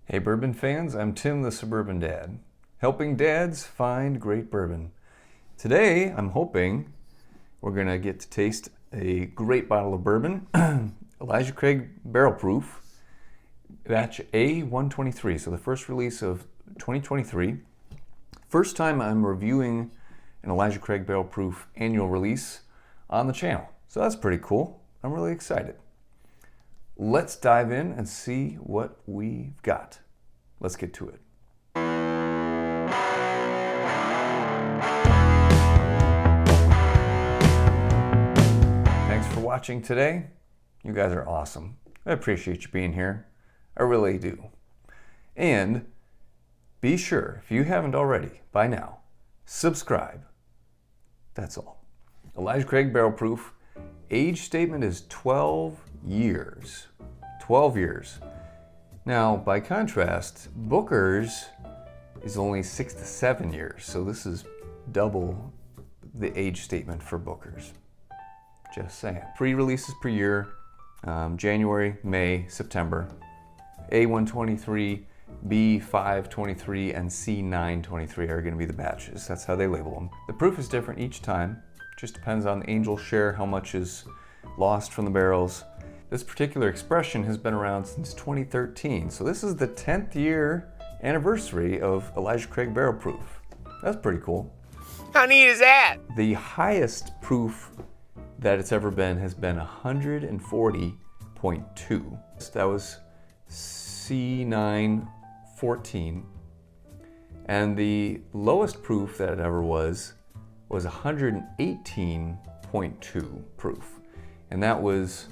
Hey bourbon fans, I'm Tim the Suburban Dad, helping dads find great bourbon. Today, I'm hoping we're gonna get to taste a great bottle of bourbon, Elijah Craig Barrel Proof, batch A123, so the first release of 2023. First time I'm reviewing an Elijah Craig Barrel Proof annual release on the channel, so that's pretty cool. I'm really excited. Let's dive in and see what we've got. Let's get to it. Thanks for watching today. You guys are awesome. I appreciate you being here. I really do. And be sure, if you haven't already by now, subscribe. That's all. Elijah Craig Barrel Proof. Age statement is 12 years. 12 years. Now, by contrast, Booker's is only 6 to 7 years, so this is double the age statement for Booker's. Just saying. Pre-releases per year, January, May, September. A123, B523, and C923 are going to be the batches. That's how they label them. The proof is different each time. Just depends on the angel share, how much is lost from the barrels. This particular expression has been around since 2013, so this is the 10th year anniversary of Elijah Craig Barrel Proof. That's pretty cool. How neat is that? The highest proof that it's ever been has been 140.2. That was C914. And the lowest proof that it ever was 118.2 proof. And that was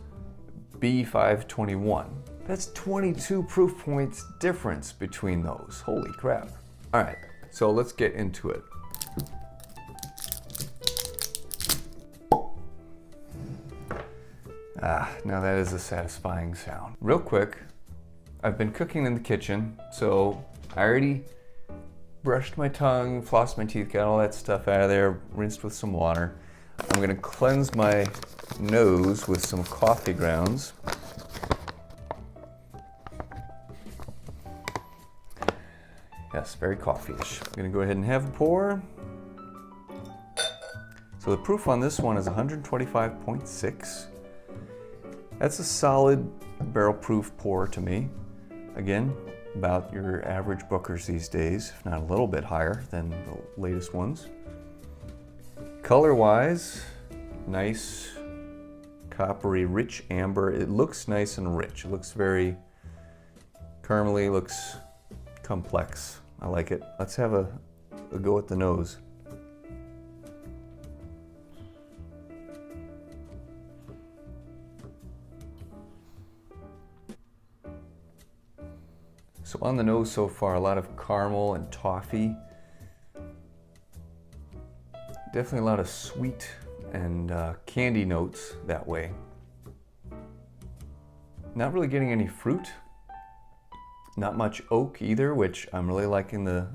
B521. That's 22 proof points difference between those. Holy crap. All right, so let's get into it. Now that is a satisfying sound. Real quick, I've been cooking in the kitchen, so I already brushed my tongue, flossed my teeth, got all that stuff out of there, rinsed with some water. I'm gonna cleanse my nose with some coffee grounds. Yes, very coffee-ish. I'm gonna go ahead and have a pour. So the proof on this one is 125.6. That's a solid barrel proof pour to me. Again, about your average Booker's these days, if not a little bit higher than the latest ones. Color-wise, nice, coppery, rich amber. It looks nice and rich. It looks very caramely, looks complex. I like it. Let's have a go at the nose. So on the nose so far, a lot of caramel and toffee. Definitely a lot of sweet and candy notes that way. Not really getting any fruit. Not much oak either, which I'm really liking the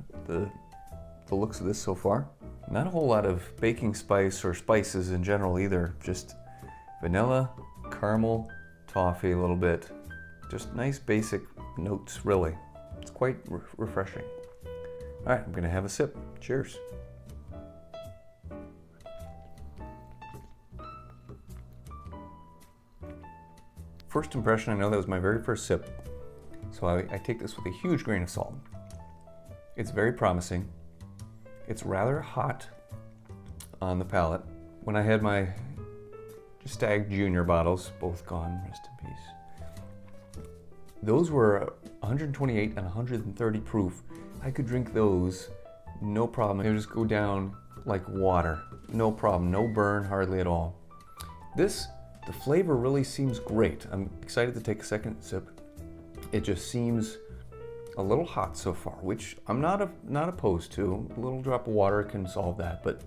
looks of this so far. Not a whole lot of baking spice or spices in general either. Just vanilla, caramel, toffee a little bit. Just nice basic notes, really. It's quite refreshing. All right, I'm gonna have a sip. Cheers. First impression, I know that was my very first sip, so I take this with a huge grain of salt. It's very promising. It's rather hot on the palate. When I had my Stag Junior bottles, both gone, rest in peace. Those were 128 and 130 proof. I could drink those, no problem. They would just go down like water. No problem, no burn, hardly at all. This, the flavor really seems great. I'm excited to take a second sip. It just seems a little hot so far, which I'm not opposed to. A little drop of water can solve that, but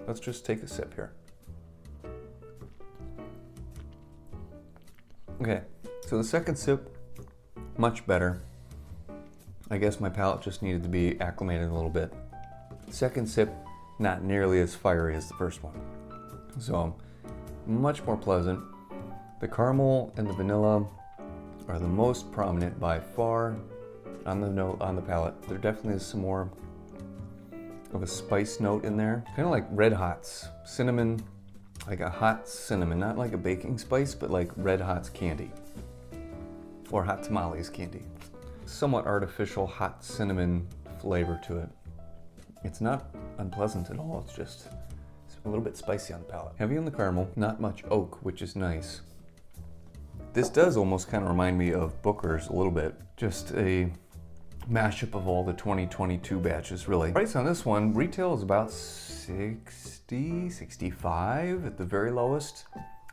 let's just take a sip here. Okay, so the second sip, much better. I guess my palate just needed to be acclimated a little bit. Second sip, not nearly as fiery as the first one. So, much more pleasant. The caramel and the vanilla are the most prominent by far. on the note, on the palate. There definitely is some more of a spice note in there. Kind of like Red Hots, cinnamon, like a hot cinnamon, not like a baking spice, but like Red Hots candy or Hot Tamales candy. Somewhat artificial hot cinnamon flavor to it. It's not unpleasant at all, it's just a little bit spicy on the palate. Heavy on the caramel, not much oak, which is nice. This does almost kind of remind me of Booker's a little bit. Just a mashup of all the 2022 batches, really. Price on this one, retail is about 60, 65 at the very lowest.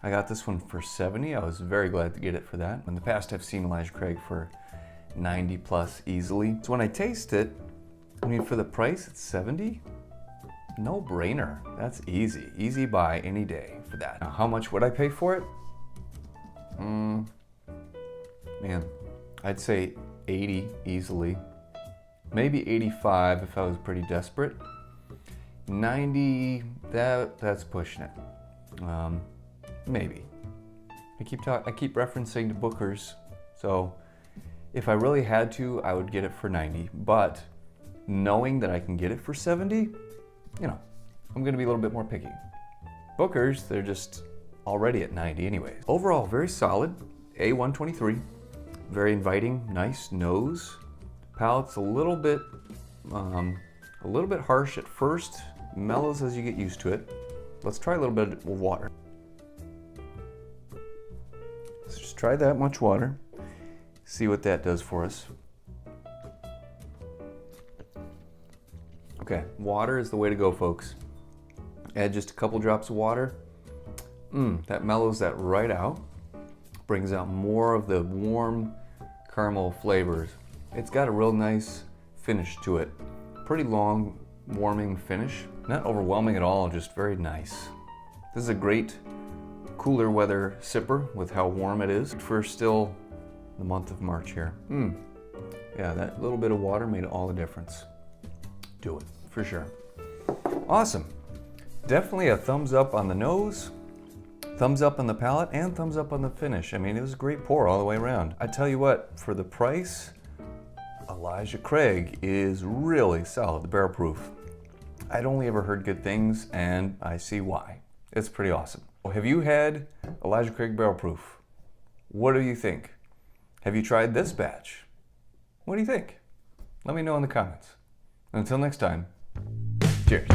I got this one for 70. I was very glad to get it for that. In the past, I've seen Elijah Craig for 90 plus easily. So when I taste it, I mean, for the price, it's 70. No brainer. That's easy. Easy buy any day for that. Now, how much would I pay for it? Man, I'd say 80 easily. Maybe 85 if I was pretty desperate. 90, that's pushing it. Maybe. I keep referencing to Booker's, so if I really had to, I would get it for 90. But knowing that I can get it for 70, you know, I'm gonna be a little bit more picky. Booker's, they're just already at 90 anyways. Overall, very solid. A123, very inviting, nice nose. Palate's a little bit harsh at first, mellows as you get used to it. Let's try a little bit of water. Let's just try that much water. See what that does for us. Okay, water is the way to go, folks. Add just a couple drops of water. That mellows that right out. Brings out more of the warm caramel flavors. It's got a real nice finish to it. Pretty long, warming finish. Not overwhelming at all, just very nice. This is a great cooler weather sipper with how warm it is for still the month of March here. Yeah, that little bit of water made all the difference. Do it, for sure. Awesome. Definitely a thumbs up on the nose, thumbs up on the palate, and thumbs up on the finish. I mean, it was a great pour all the way around. I tell you what, for the price, Elijah Craig is really solid, the barrel proof. I'd only ever heard good things, and I see why. It's pretty awesome. Have you had Elijah Craig barrel proof? What do you think? Have you tried this batch? What do you think? Let me know in the comments. Until next time, cheers.